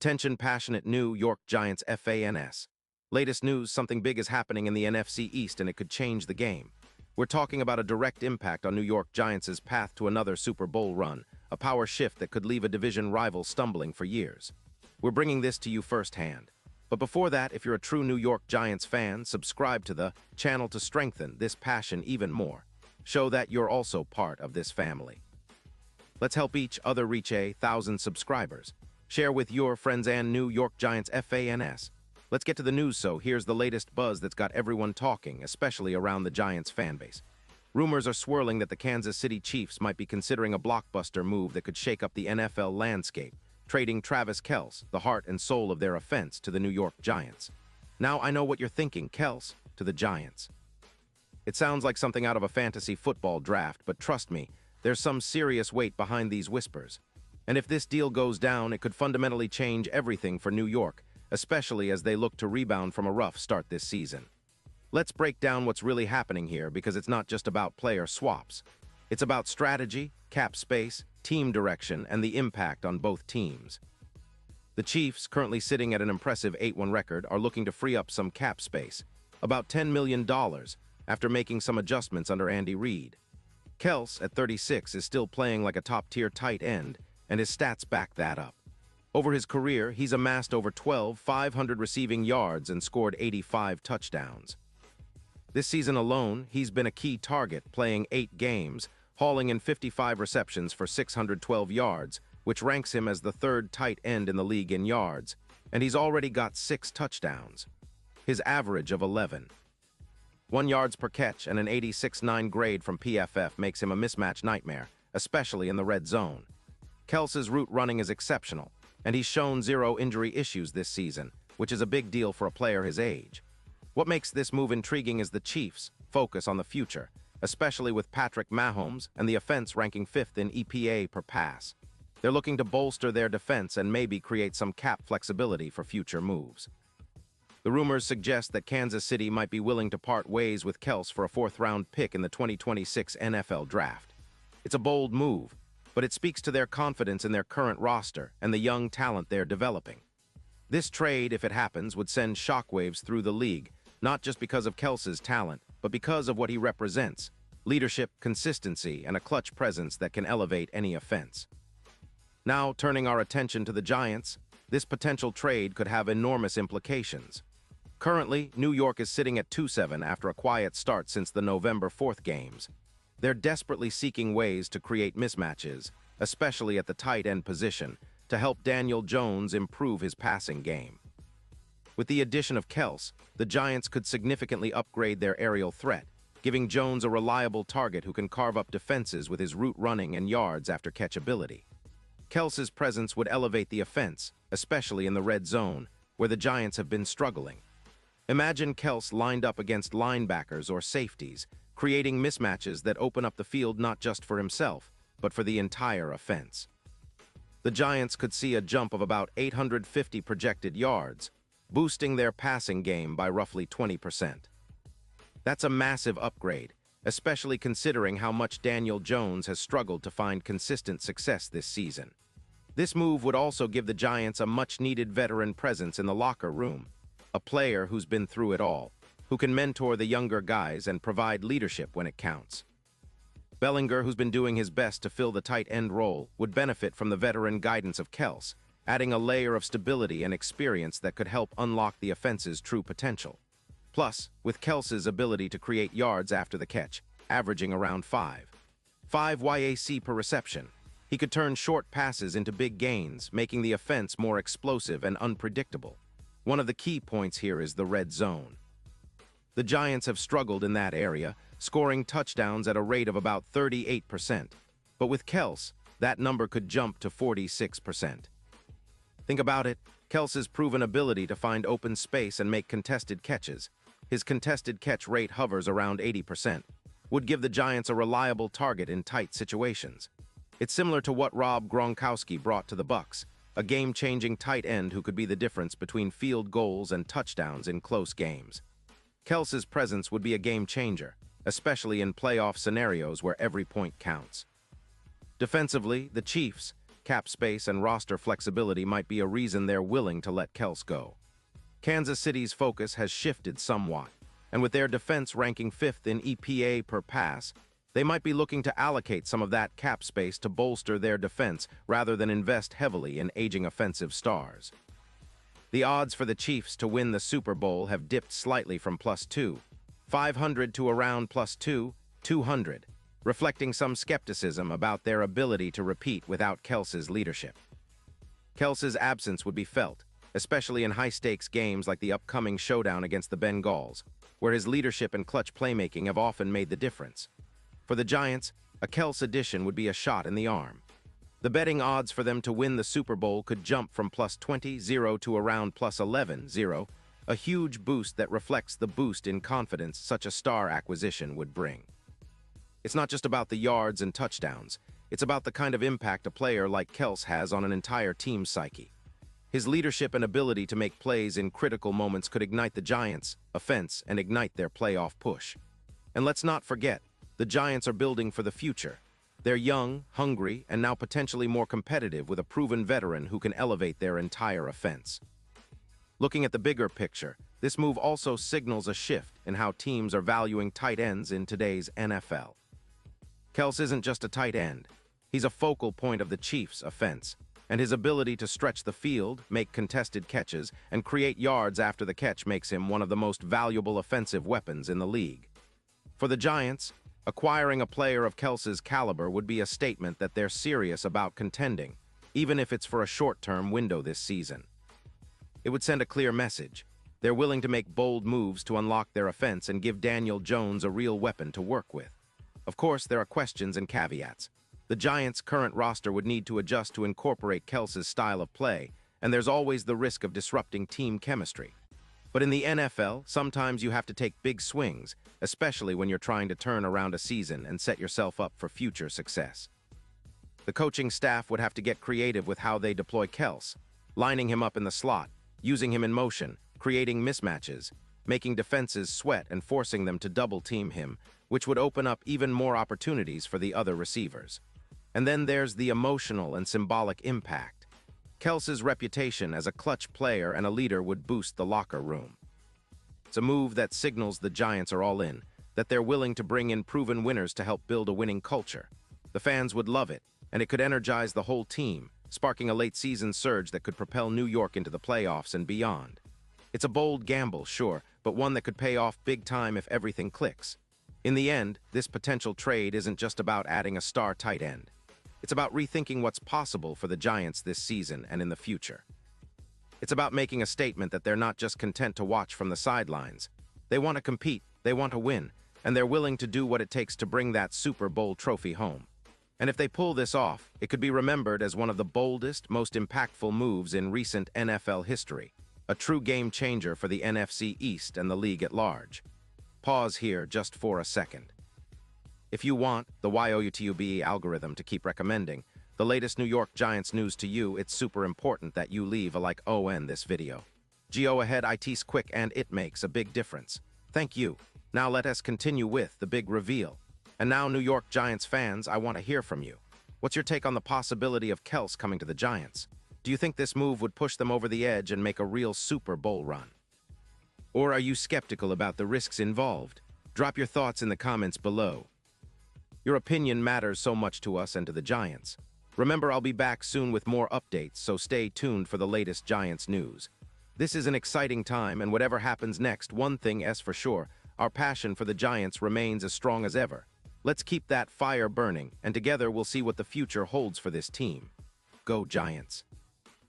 Attention passionate New York Giants fans. Latest news, something big is happening in the NFC East and it could change the game. We're talking about a direct impact on New York Giants' path to another Super Bowl run, a power shift that could leave a division rival stumbling for years. We're bringing this to you firsthand. But before that, if you're a true New York Giants fan, subscribe to the channel to strengthen this passion even more. Show that you're also part of this family. Let's help each other reach 1,000 subscribers. Share with your friends and New York Giants fans. Let's get to the news. So here's the latest buzz that's got everyone talking, especially around the Giants fanbase. Rumors are swirling that the Kansas City Chiefs might be considering a blockbuster move that could shake up the NFL landscape, trading Travis Kelce, the heart and soul of their offense, to the New York Giants. Now I know what you're thinking, Kelce to the Giants. It sounds like something out of a fantasy football draft, but trust me, there's some serious weight behind these whispers. And if this deal goes down, it could fundamentally change everything for New York, especially as they look to rebound from a rough start this season. Let's break down what's really happening here, because it's not just about player swaps. It's about strategy, cap space, team direction, and the impact on both teams. The Chiefs, currently sitting at an impressive 8-1 record, are looking to free up some cap space, about $10 million, after making some adjustments under Andy Reid. Kelce, at 36, is still playing like a top-tier tight end, and his stats back that up. Over his career, he's amassed over 500 receiving yards and scored 85 touchdowns. This season alone, he's been a key target, playing 8 games, hauling in 55 receptions for 612 yards, which ranks him as the third tight end in the league in yards, and he's already got 6 touchdowns. His average of 1 yards per catch and an 86.9 grade from PFF makes him a mismatch nightmare, especially in the red zone. Kelce's route running is exceptional, and he's shown 0 injury issues this season, which is a big deal for a player his age. What makes this move intriguing is the Chiefs' focus on the future, especially with Patrick Mahomes and the offense ranking 5th in EPA per pass. They're looking to bolster their defense and maybe create some cap flexibility for future moves. The rumors suggest that Kansas City might be willing to part ways with Kelce for a 4th-round pick in the 2026 NFL Draft. It's a bold move, but it speaks to their confidence in their current roster and the young talent they're developing. This trade, if it happens, would send shockwaves through the league, not just because of Kelce's talent, but because of what he represents: leadership, consistency, and a clutch presence that can elevate any offense. Now, turning our attention to the Giants, this potential trade could have enormous implications. Currently, New York is sitting at 2-7 after a quiet start since the November 4th games. They're desperately seeking ways to create mismatches, especially at the tight end position, to help Daniel Jones improve his passing game. With the addition of Kelce, the Giants could significantly upgrade their aerial threat, giving Jones a reliable target who can carve up defenses with his route running and yards after catch ability. Kelce's presence would elevate the offense, especially in the red zone, where the Giants have been struggling. Imagine Kelce lined up against linebackers or safeties, creating mismatches that open up the field not just for himself, but for the entire offense. The Giants could see a jump of about 850 projected yards, boosting their passing game by roughly 20%. That's a massive upgrade, especially considering how much Daniel Jones has struggled to find consistent success this season. This move would also give the Giants a much-needed veteran presence in the locker room, a player who's been through it all, who can mentor the younger guys and provide leadership when it counts. Bellinger, who's been doing his best to fill the tight end role, would benefit from the veteran guidance of Kelce, adding a layer of stability and experience that could help unlock the offense's true potential. Plus, with Kelce's ability to create yards after the catch, averaging around 5 YAC per reception, he could turn short passes into big gains, making the offense more explosive and unpredictable. One of the key points here is the red zone. The Giants have struggled in that area, scoring touchdowns at a rate of about 38%. But with Kelce, that number could jump to 46%. Think about it, Kelce's proven ability to find open space and make contested catches, his contested catch rate hovers around 80%, would give the Giants a reliable target in tight situations. It's similar to what Rob Gronkowski brought to the Bucs, a game-changing tight end who could be the difference between field goals and touchdowns in close games. Kelce's presence would be a game-changer, especially in playoff scenarios where every point counts. Defensively, the Chiefs, cap space and roster flexibility might be a reason they're willing to let Kels go. Kansas City's focus has shifted somewhat, and with their defense ranking 5th in EPA per pass, they might be looking to allocate some of that cap space to bolster their defense rather than invest heavily in aging offensive stars. The odds for the Chiefs to win the Super Bowl have dipped slightly from +500 to around +200, reflecting some skepticism about their ability to repeat without Kels's leadership. Kels's absence would be felt, especially in high-stakes games like the upcoming showdown against the Bengals, where his leadership and clutch playmaking have often made the difference. For the Giants, a Kels addition would be a shot in the arm. The betting odds for them to win the Super Bowl could jump from +20-0 to around +11-0, a huge boost that reflects the boost in confidence such a star acquisition would bring. It's not just about the yards and touchdowns, it's about the kind of impact a player like Kels has on an entire team's psyche. His leadership and ability to make plays in critical moments could ignite the Giants' offense and ignite their playoff push. And let's not forget, the Giants are building for the future. They're young, hungry, and now potentially more competitive with a proven veteran who can elevate their entire offense. Looking at the bigger picture, this move also signals a shift in how teams are valuing tight ends in today's NFL. Kels isn't just a tight end. He's a focal point of the Chiefs' offense, and his ability to stretch the field, make contested catches, and create yards after the catch makes him one of the most valuable offensive weapons in the league. For the Giants, acquiring a player of Kels's caliber would be a statement that they're serious about contending, even if it's for a short-term window this season. It would send a clear message. They're willing to make bold moves to unlock their offense and give Daniel Jones a real weapon to work with. Of course, there are questions and caveats. The Giants' current roster would need to adjust to incorporate Kels's style of play, and there's always the risk of disrupting team chemistry. But in the NFL, sometimes you have to take big swings, especially when you're trying to turn around a season and set yourself up for future success. The coaching staff would have to get creative with how they deploy Kels, lining him up in the slot, using him in motion, creating mismatches, making defenses sweat and forcing them to double-team him, which would open up even more opportunities for the other receivers. And then there's the emotional and symbolic impact. Kels's reputation as a clutch player and a leader would boost the locker room. It's a move that signals the Giants are all in, that they're willing to bring in proven winners to help build a winning culture. The fans would love it, and it could energize the whole team, sparking a late-season surge that could propel New York into the playoffs and beyond. It's a bold gamble, sure, but one that could pay off big time if everything clicks. In the end, this potential trade isn't just about adding a star tight end. It's about rethinking what's possible for the Giants this season and in the future. It's about making a statement that they're not just content to watch from the sidelines. They want to compete, they want to win, and they're willing to do what it takes to bring that Super Bowl trophy home. And if they pull this off, it could be remembered as one of the boldest, most impactful moves in recent NFL history, a true game changer for the NFC East and the league at large. Pause here just for a second. If you want the YOUTUBE algorithm to keep recommending the latest New York Giants news to you, it's super important that you leave a like on this video. Go ahead, it's quick and it makes a big difference. Thank you. Now let us continue with the big reveal. And now, New York Giants fans, I want to hear from you. What's your take on the possibility of Kels coming to the Giants? Do you think this move would push them over the edge and make a real Super Bowl run? Or are you skeptical about the risks involved? Drop your thoughts in the comments below. Your opinion matters so much to us and to the Giants. Remember, I'll be back soon with more updates, so stay tuned for the latest Giants news. This is an exciting time, and whatever happens next, one thing is for sure, our passion for the Giants remains as strong as ever. Let's keep that fire burning, and together we'll see what the future holds for this team. Go Giants!